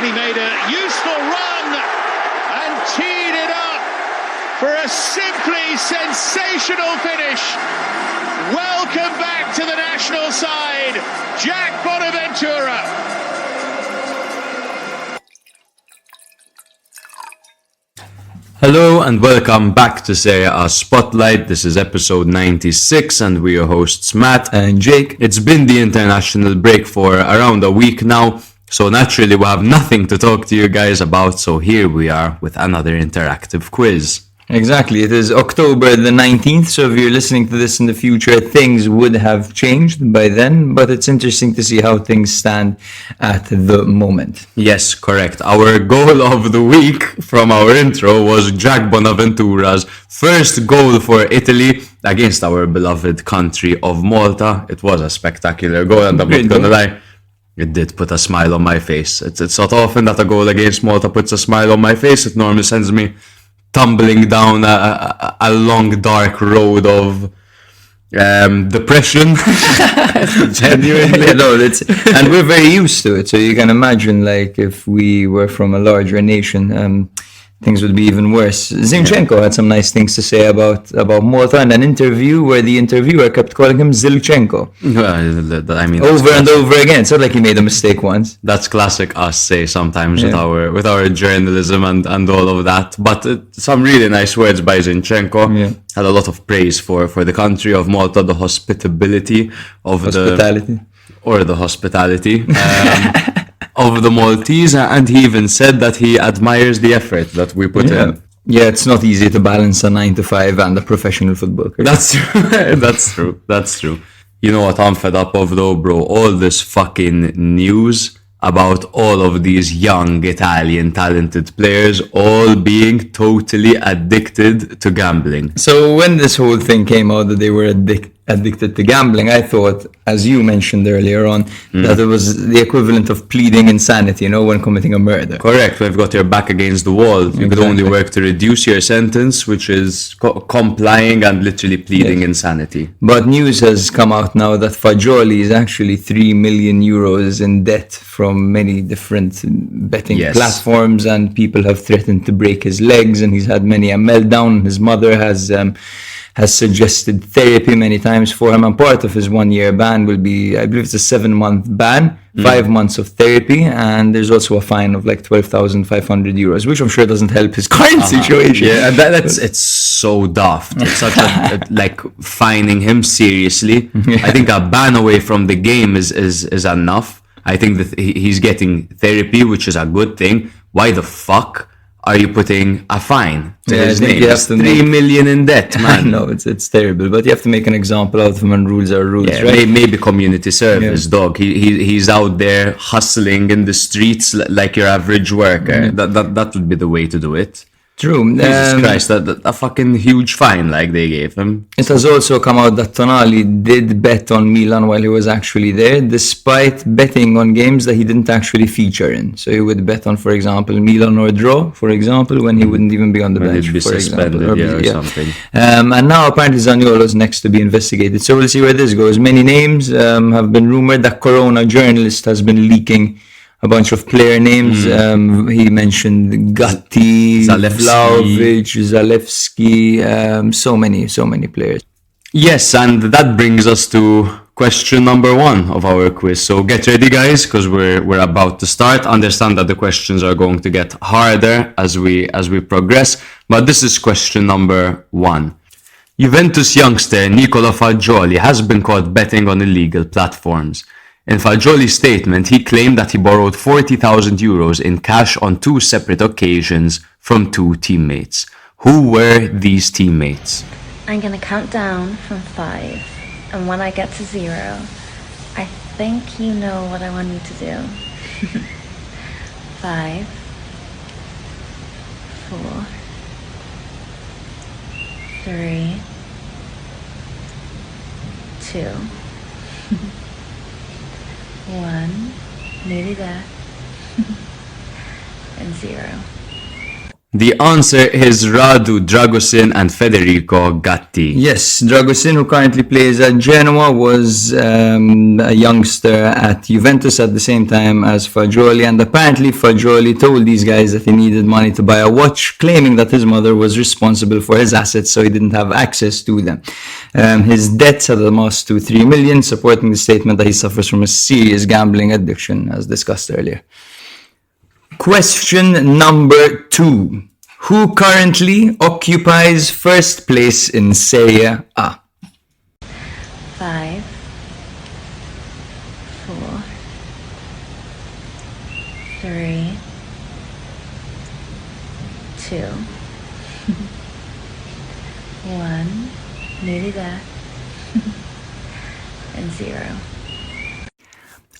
Then he made a useful run and teed it up for a simply sensational finish. Welcome back to the national side, Jack Bonaventura. Hello and welcome back to Serie A Spotlight. This is episode 96 and we're your hosts Matt and Jake. It's been the international break for around a week now, so naturally we have nothing to talk to you guys about, so here we are with another interactive quiz. Exactly, it is October the 19th, so if you're listening to this in the future, things would have changed by then, but it's interesting to see how things stand at the moment. Yes, correct. Our goal of the week from our intro was Jack Bonaventura's first goal for Italy against our beloved country of Malta. It was a spectacular goal, and I'm not gonna lie, it did put a smile on my face. It's not often that a goal against Malta puts a smile on my face. It normally sends me tumbling down a long dark road of depression. Genuinely. No, and we're very used to it, so you can imagine, like, if we were from a larger nation, things would be even worse. Zinchenko had some nice things to say about Malta in an interview where the interviewer kept calling him Zilchenko. Well, I mean, over and over again. It's not like he made a mistake once. That's classic us say sometimes with our journalism and all of that. But some really nice words by Zinchenko. Yeah. Had a lot of praise for the country of Malta, the hospitality of the hospitality. Of the Maltese, and he even said that he admires the effort that we put in. Yeah, it's not easy to balance a 9-to-5 and a professional football career. That's true. That's true. You know what I'm fed up of though, bro? All this fucking news about all of these young Italian talented players all being totally addicted to gambling. So when this whole thing came out that they were addicted to gambling, I thought, as you mentioned earlier on, that it was the equivalent of pleading insanity, when committing a murder. Correct. We've got your back against the wall. You could only work to reduce your sentence, which is complying and literally pleading insanity. But news has come out now that Fagioli is actually 3 million euros in debt from many different betting platforms, and people have threatened to break his legs, and he's had many a meltdown. His mother has suggested therapy many times for him, and part of his 1-year ban will be, I believe it's a 7-month ban, 5 months of therapy, and there's also a fine of like 12,500 euros, which I'm sure doesn't help his current situation. Yeah, and it's so daft. It's such like fining him seriously. I think a ban away from the game is enough. I think that he's getting therapy, which is a good thing. Why the fuck are you putting a fine to his name? It's 3 million in debt, man. No, it's terrible. But you have to make an example out of him, and rules are rules, right? Maybe community service, dog. He's out there hustling in the streets like your average worker. That would be the way to do it. True. Jesus Christ, a fucking huge fine like they gave him. It has also come out that Tonali did bet on Milan while he was actually there, despite betting on games that he didn't actually feature in. So he would bet on, for example, Milan or draw, for example, when he wouldn't even be on the bench, he'd be for suspended, example. Or something. And now apparently Zaniolo's next to be investigated. So we'll see where this goes. Many names have been rumored. That Corona journalist has been leaking a bunch of player names. He mentioned Gatti, Vlahovic, Zalewski, so many players. Yes, and that brings us to question number 1 of our quiz. So get ready, guys, because we're about to start. Understand that the questions are going to get harder as we progress, but this is question number 1. Juventus youngster Nicola Fagioli has been caught betting on illegal platforms. In Fagioli's statement, he claimed that he borrowed 40,000 euros in cash on 2 separate occasions from 2 teammates. Who were these teammates? I'm going to count down from 5, and when I get to 0, I think you know what I want you to do. 5, 4, 3, 2, 1, nearly there, and 0. The answer is Radu Dragusin and Federico Gatti. Yes, Dragusin, who currently plays at Genoa, was a youngster at Juventus at the same time as Fagioli, and apparently Fagioli told these guys that he needed money to buy a watch, claiming that his mother was responsible for his assets, so he didn't have access to them. His debts had amassed to 3 million, supporting the statement that he suffers from a serious gambling addiction, as discussed earlier. Question number 2. Who currently occupies first place in Serie A? 5, 4, 3, 2, 1, nearly there, and 0.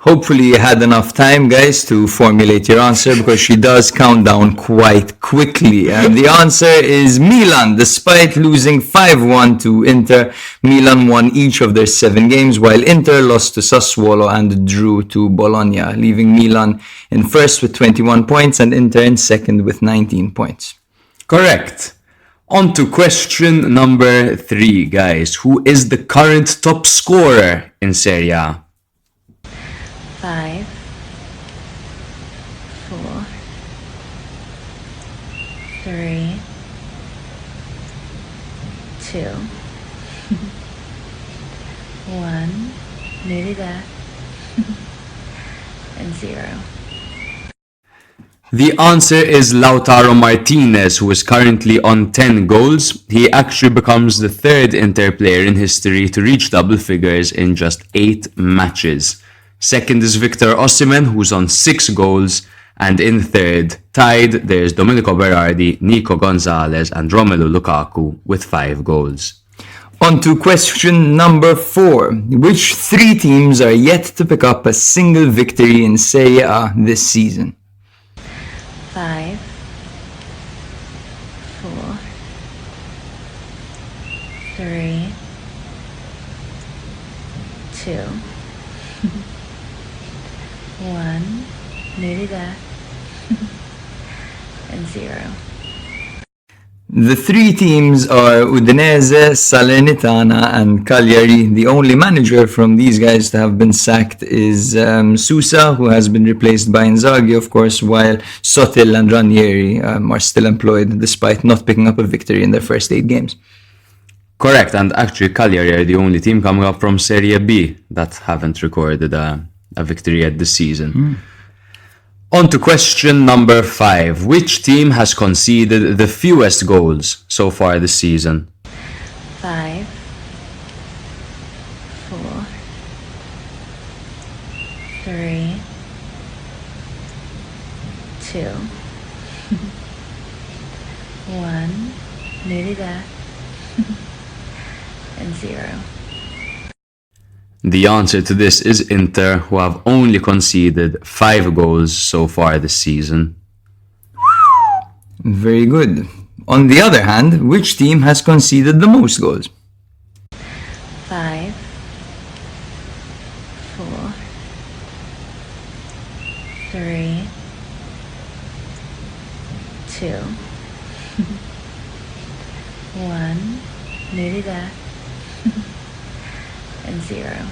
Hopefully you had enough time, guys, to formulate your answer, because she does count down quite quickly. And the answer is Milan. Despite losing 5-1 to Inter, Milan won each of their 7 games, while Inter lost to Sassuolo and drew to Bologna, leaving Milan in first with 21 points and Inter in second with 19 points. Correct. On to question number 3, guys. Who is the current top scorer in Serie A? 5, 4, 3, 2, 1, nearly there, and 0. The answer is Lautaro Martinez, who is currently on 10 goals. He actually becomes the 3rd Inter player in history to reach double figures in just 8 matches. Second is Victor Osimhen, who's on 6 goals, and in third, tied, there's Domenico Berardi, Nico Gonzalez, and Romelu Lukaku with 5 goals. On to question number 4. Which 3 teams are yet to pick up a single victory in Serie A this season? 5, 4, 3, 2, 1, nearly there, and 0. The 3 teams are Udinese, Salernitana and Cagliari. The only manager from these guys to have been sacked is Sousa, who has been replaced by Inzaghi, of course, while Sotil and Ranieri are still employed despite not picking up a victory in their first 8 games. Correct, and actually Cagliari are the only team coming up from Serie B that haven't recorded a victory yet this season. On to question number 5. Which team has conceded the fewest goals so far this season? 5, 4, 3, 2, 1, nearly there, and 0. The answer to this is Inter, who have only conceded 5 goals so far this season. Very good. On the other hand, which team has conceded the most goals? 5, 4, 3, 2, 1, nearly there, and 0.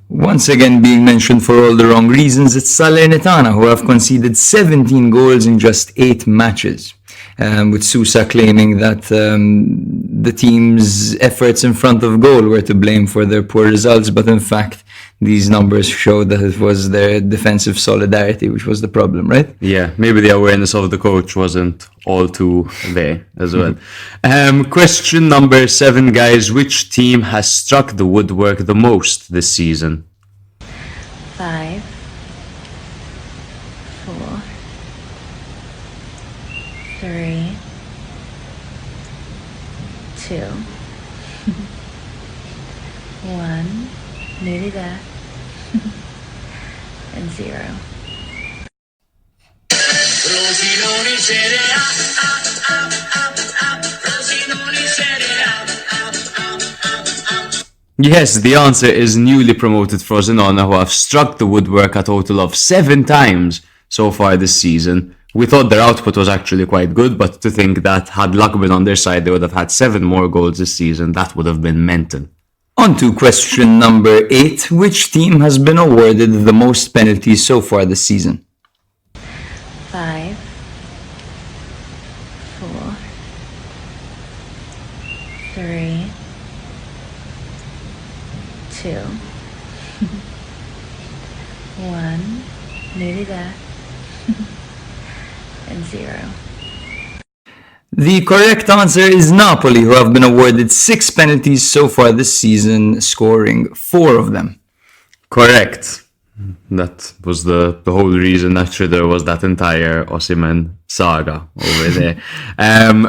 Once again being mentioned for all the wrong reasons, it's Salernitana, who have conceded 17 goals in just 8 matches, with Sousa claiming that the team's efforts in front of goal were to blame for their poor results, but in fact these numbers show that it was their defensive solidarity which was the problem, right? Yeah, maybe the awareness of the coach wasn't all too there as well. Question number 7, guys. Which team has struck the woodwork the most this season? 5, 4, 3, 2, 1, nearly there, and 0. Rosinoni Serie A, Rosinoni Serie A. Yes, the answer is newly promoted Frosinone, who have struck the woodwork a total of 7 times so far this season, We thought their output was actually quite good, but to think that had luck been on their side, they would have had 7 more goals this season, that would have been mental. On to question number 8. Which team has been awarded the most penalties so far this season? 5, 4, 3, 2, 1, nearly there, and 0. The correct answer is Napoli, who have been awarded 6 penalties so far this season, scoring 4 of them. Correct. That was the whole reason actually there was that entire Osimhen saga over there.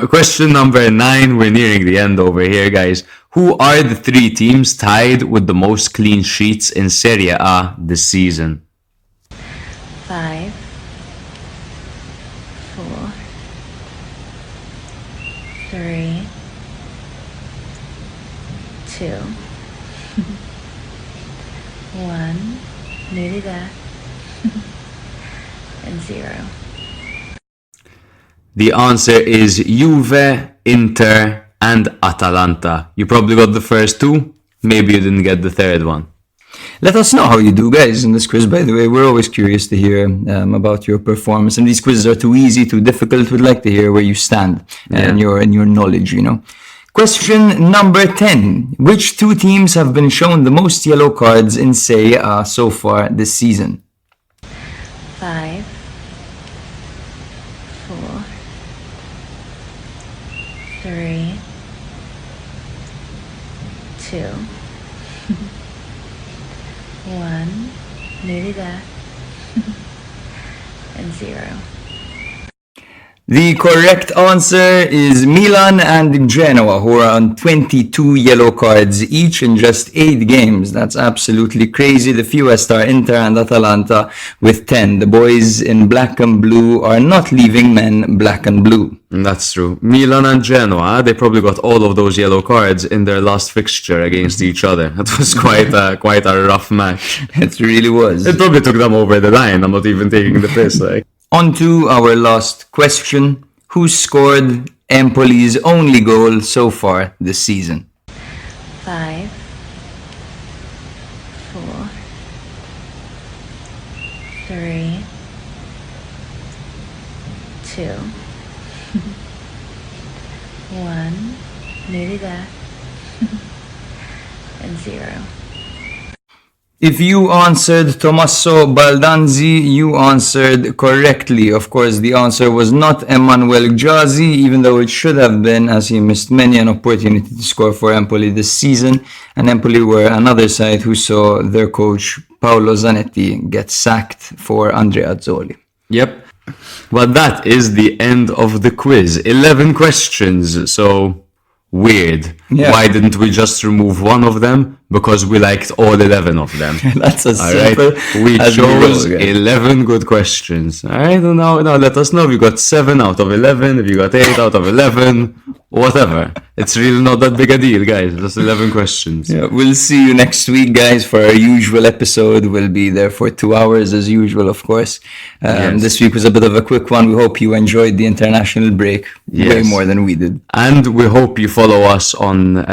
Question number 9, we're nearing the end over here, guys. Who are the 3 teams tied with the most clean sheets in Serie A this season? 5, 4, 3, 2, 1, nearly there, and 0. The answer is Juve, Inter, and Atalanta. You probably got the first 2, maybe you didn't get the third one. Let us know how you do, guys, in this quiz. By the way, we're always curious to hear about your performance. And these quizzes are too easy, too difficult. We'd like to hear where you stand and your knowledge, you know. Question number 10. Which 2 teams have been shown the most yellow cards in Serie A so far this season? 5, 4, 3, 2, 1, nearly there, and 0. The correct answer is Milan and Genoa, who are on 22 yellow cards each in just 8 games. That's absolutely crazy. The fewest are Inter and Atalanta with 10. The boys in black and blue are not leaving men black and blue. That's true. Milan and Genoa, they probably got all of those yellow cards in their last fixture against each other. It was quite a rough match. It really was. It probably took them over the line. I'm not even taking the piss, like. On to our last question. Who scored Empoli's only goal so far this season? 5, 4, 3, 2, 1, nearly there, and 0. If you answered Tommaso Baldanzi, you answered correctly. Of course, the answer was not Emanuel Ghazi, even though it should have been, as he missed many an opportunity to score for Empoli this season. And Empoli were another side who saw their coach Paolo Zanetti get sacked for Andrea Azzoli. Yep. Well, that is the end of the quiz. 11 questions, so weird. Yeah. Why didn't we just remove one of them? Because we liked all 11 of them. That's as All simple right. We as chose we go, guys. 11 good questions. All right. Now let us know if you got 7 out of 11, if you got 8 out of 11, whatever. It's really not that big a deal, guys. Just 11 questions. Yeah, we'll see you next week, guys, for our usual episode. We'll be there for 2 hours as usual, of course. Yes. This week was a bit of a quick one. We hope you enjoyed the international break way Yes. more than we did. And we hope you follow us on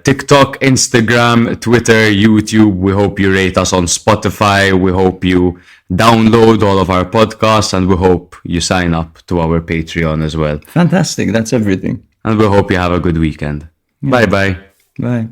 TikTok, Instagram, Twitter, YouTube. We hope you rate us on Spotify. We hope you download all of our podcasts, and we hope you sign up to our Patreon as well. Fantastic. That's everything. And we hope you have a good weekend. Bye-bye. Bye.